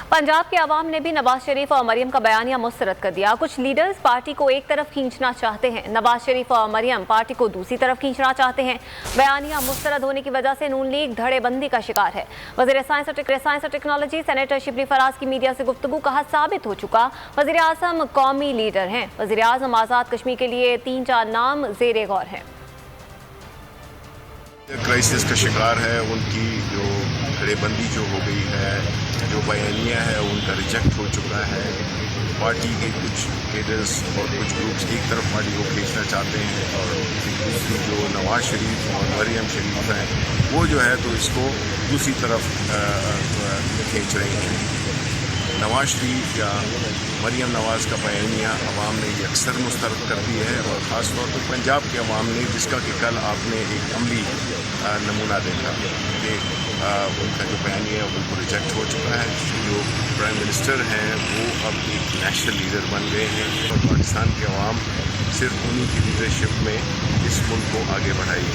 पंजाब के अवाम ने भी नवाज शरीफ और मरियम का बयानिया मुस्तरद कर दिया। कुछ लीडर्स पार्टी को एक तरफ खींचना चाहते हैं, नवाज शरीफ और मरियम पार्टी को दूसरी तरफ खींचना चाहते हैं। बयानिया मुस्तरद होने की वजह से नून लीग धड़ेबंदी का शिकार है। वज़ीर साइंस और टेक्नोलॉजी सेनेटर शिबली फराज की मीडिया से गुफ्तगू का हद साबित हो चुका। वज़ीर आज़म कौमी लीडर हैं। वज़ीर आज़म आज़ाद कश्मीर के लिए 3-4 नाम ज़ेरे गौर हैं। क्राइसिस का शिकार है, उनकी जो धड़ेबंदी जो हो गई है, जो बयानिया है उनका रिजेक्ट हो चुका है। पार्टी के कुछ लीडर्स और कुछ ग्रुप्स एक तरफ पार्टी को खींचना चाहते हैं और दूसरी जो नवाज शरीफ और मरियम शरीफ हैं वो जो है तो इसको दूसरी तरफ खींच रही हैं। नवाज शरीफ या मरियम नवाज का बयानिया अवाम ने अक्सर मुस्तरद कर दी है और ख़ास तौर पर पंजाब के अवाम ने, जिसका कि कल आपने एक अमली नमूना देखा कि उनका जो बयानिया है बिल्कुल रिजेक्ट हो चुका है। जो प्राइम मिनिस्टर हैं वो अब एक नेशनल लीडर बन गए हैं और पाकिस्तान के अवाम सिर्फ उन्हीं की लीडरशिप में इस मुल्क को आगे बढ़ाएगी।